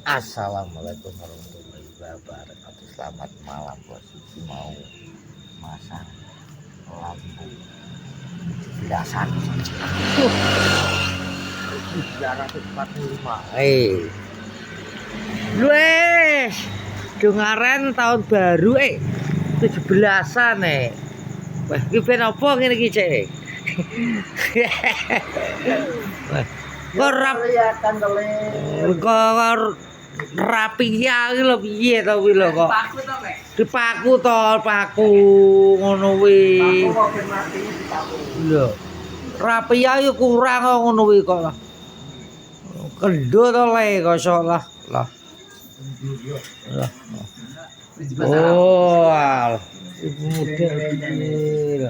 Assalamualaikum warahmatullahi wabarakatuh. Selamat malam posisi mau masang lampu jelasan 345. Wes dengaren tahun baru 17-an Wah, iki ben apa ngene iki, Cek? Kok rapi ya iki lho piye to kuwi lho kok. Dipaku to, paku ngono kuwi. Lho. Rapi ya kurang kok ngono kuwi kok. Kendho to le kosok lah. Lah. Oh, ibu muda iki.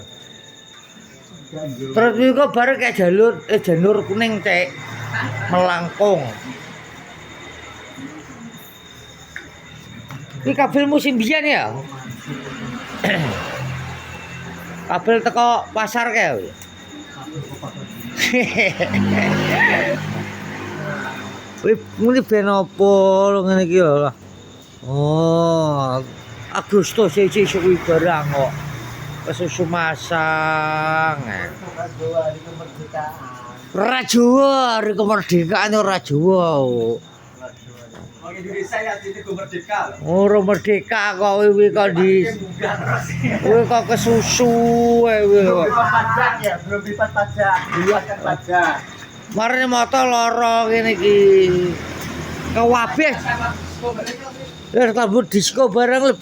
Terus iki kok bareng kayak janur kuning, Cek. Melangkung. Ini kabel musim biyen ya? Kabel teko pasar kae. Ini ben apa ngene iki lho. Oh, Agustus iki suwi barang kok. Kesusu masang. Ora Jawa, hari kemerdekaan ora Jawa. Wong Indonesia ya dite merdeka. Ora merdeka kok kuwi kok di. Kuwi kok kesusu kuwi kok. Pajak ya, belum lipat pajak. Iya kan pajak. Marane moto loro ngene iki. Kewabeh. Wis tambah disko barang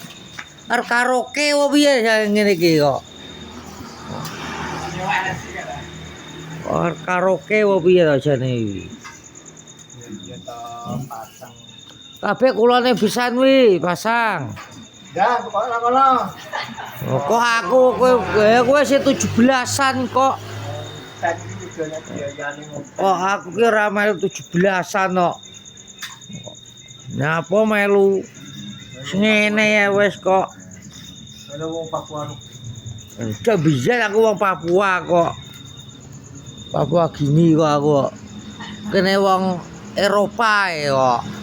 arep karaoke opo piye ngene iki kok. Karaoke opo piye to jane iki. Kabeh kulone pisan wi pasang. Ya, pokoknya kono. Kok aku kowe sing 17-an kok. Oh, aku ki ora melu 17-an kok. Napa melu ngene ya wis kok. Ada wong Papua. Enggak bisa aku wong Papua kok. Papua Gini kok aku. Kene wong Eropa kok.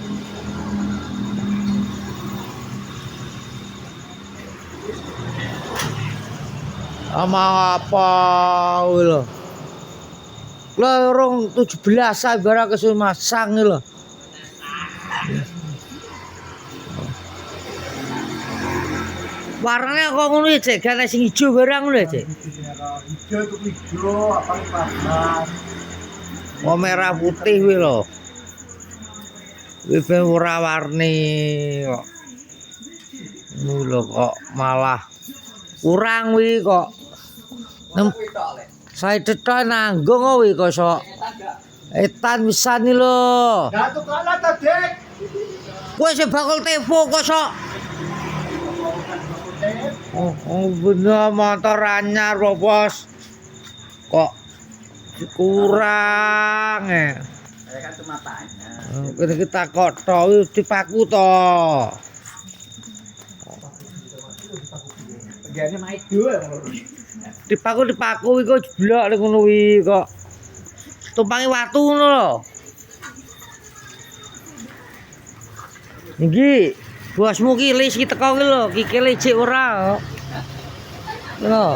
Ama apa lho. Lah rong 17-an barang kesun masang lho. Warnanya kok ngono ya, Cek? Gak sing ijo barang ngono ya, Cek? Ijo itu ijo, apa pasar. Oh, merah putih kuwi lho. Kuwi ben ora warni kok. Ngono lho kok malah kurang kuwi kok. Saya cetok nanggung kuwi kok sok. Etan wisan lho. Lah tukana ta, Dik? Kowe sing bakul tepo kok sok. Oh bener motor anyar kok bos. Kok kurang kan cuma tanya. Kita kok to dipaku to. Bagiannya maido ya. Dipaku iki kok jeblok ning ngono kuwi kok. Tumpangi watu ngono lho. Iki bosmu ki lis ki teko ki lho, ki licik ora. Lho.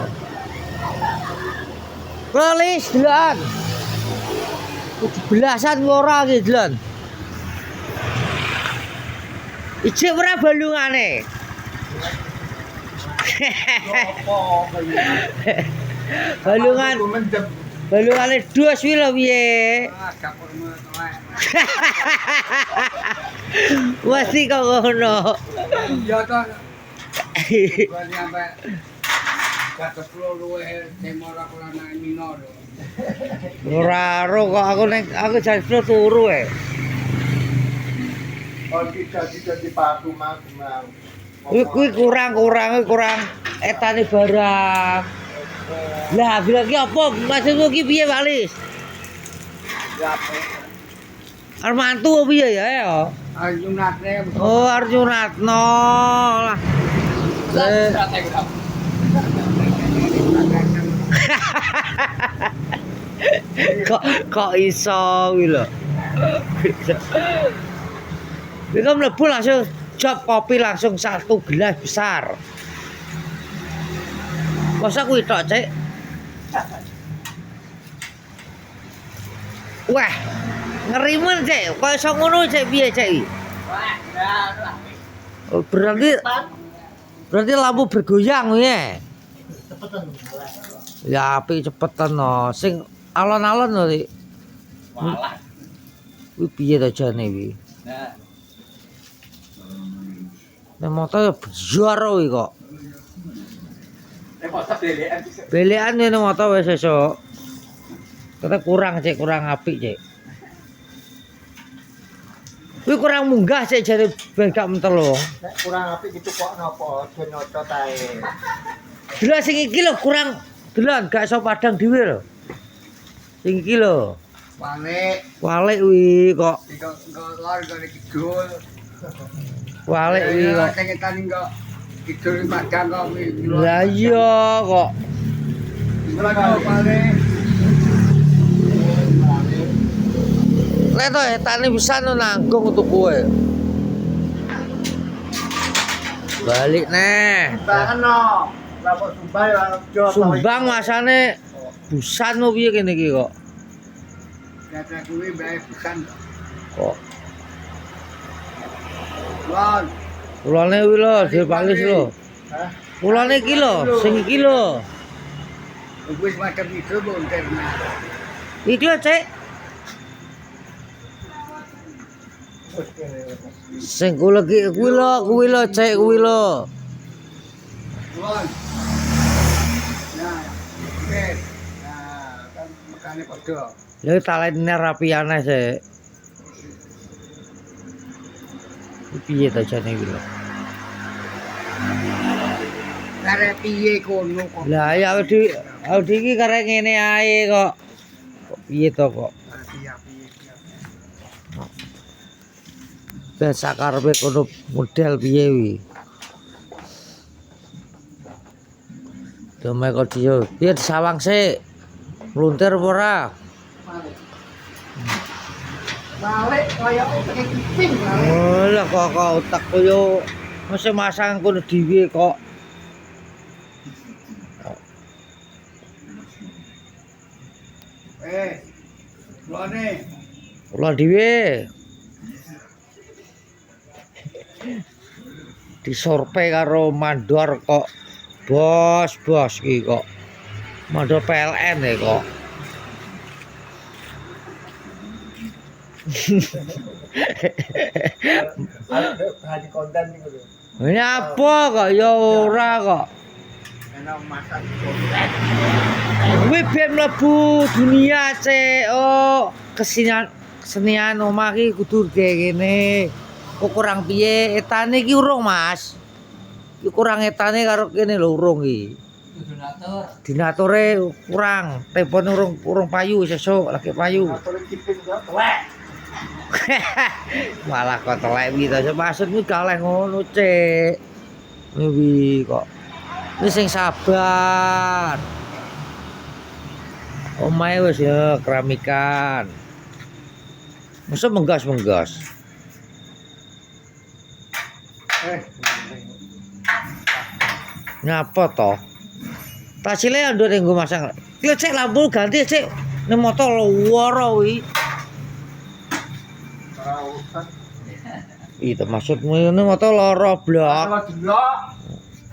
Lho lis delokan. 17-an ora ki delon. Ijik ora balungane. Balungane dos wi lho piye. Mesti kok ngono. Iya to. Bali sampe 10 luwe temora kulana minor. Ora ro kok aku jan turu Oh kita dipaku mang. Kuwi kurang etane barang. Lah bilang ki apa maksudmu ki piye Pak Lis? Ya apa? Armantu piye ya? Arjunatne. Oh, Arjunatno lah. Kok iso kuwi lho. Itu mlebu langsung job kopi langsung 1 gelas besar. Masa kuwi tok, Cek? Wah, ngerimen, Cek. Kok iso ngono, Cek? Piye, Cek? Oh, berarti lampu bergoyang ya. Ya api cepetan no. Sing alon-alon lho, Dik. Walah. Kuwi piye to jane iki? Nek motor bjar kuwi kok. Nek motor delekan bisa. Belekan nek motor wis esuk. Kata kurang, Cek, kurang apik, Cek. Kuwi kurang munggah, Cek, jare ben gak mentelo. Nek kurang apik gitu kok napa aja nyocot ae. Delok sing iki lho kurang delok gak iso padang dhewe lho. Sing iki lho. Walik kuwi kok. Engko lor gone kidul. Walik kuwi kok. Sing tani kok kidul padang kok kuwi. Lah iya kok. Ora kok pare. Lek to etane bisa nanggung untuk kowe. Balik neh. Bangen no. Lapor Sumbang ya. Sumbang masane busan mau piye kene iki kok. Kata kuwi bae bukan. Kok Lon. kulone kuwi lho, dipalis lho. Hah? Kulone iki lho, sing iki lho. Wis macam itu bonter. Iki lho, Cek. Sing kula iki kuwi lho, Cek, kuwi lho. Lon. Nah, oke. Nah, kan makane padha. Lha talene rapi aneh, Cek. Piye to jane iki lho. Kare piye kono kok. Lah ya Audi iki karek ngene ae kok. Kok piye to kok. Ben sakarepe kono model piye wi. Dome kok dia piye disawang sik. Mluntir apa ora? Balik kaya pakai kiping Oh lah kok otak koyo mesti masang kono dhewe kok. Lone. Kula dhewe. Disorpe karo mandor kok. Bos iki kok. Mandor PLN ya kok. Hadi konten niku lho. Ini apa kok ya ora kok. Enak masak konten. Kuwi ben mlebu dunia, Cek. Oh, kesenian omah iki kudu kene. Kok kurang piye? Etane iki urung, Mas. Iki kurang etane karo kene lho urung iki. Donatur. Dinature kurang, tempone urung payu sesuk lagi payu. Donatur kiping kok telek. Malah kok telek wi to. Maksudmu gak oleh ngono, Cek. Wi kok. Wis sing sabar. Omahe wis ya keramikan. Masa menggas. Nyapa to? Tasile ndur nggo masang. Ki Cek lampu ganti, Cek. Ning motor loro kuwi. Itu maksudmu ini motor loro blok. Kalau delok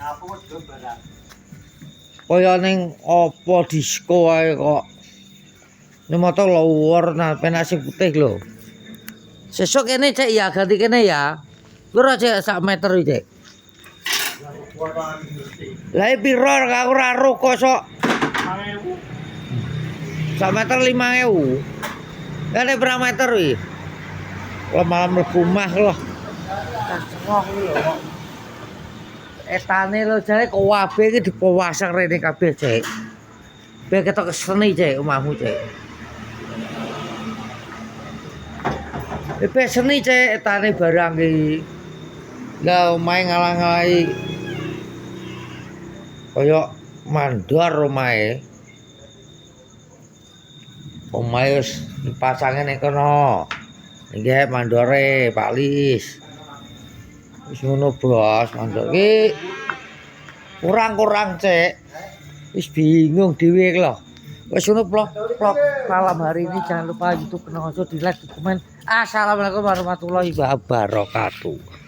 apa wedhus barang. Kaya ning apa disko ae kok. Ini motor lowor nah penak sing putih lho. Sesuk kene, Cek, ya ganti kene ya. Piro, Cek, sak meter iki, Cek? Lah piro aku ora ro kok sok. 5.000. Sak meter 5.000. Kan berapa meter iki? Kalau malam mlebu omah lho. Tak cengok iki lho. Etane lho jane kabeh iki dipowasang rene kabeh, Cek. Biar ketok seni, Cek, omahmu, Cek. Bebek seni, Cek, etane barang iki. Lah omahe ngalang-alangi. Kaya mandor omahe. Omahe wis dipasange ning kono. Nggih mandore Pak Lis. Wis ngono bos, mandok iki kurang-kurang cek. Wis bingung dhewe iki lho. Wis ngono vlog malam hari ini jangan lupa YouTube, di like, di komen. Assalamualaikum warahmatullahi wabarakatuh.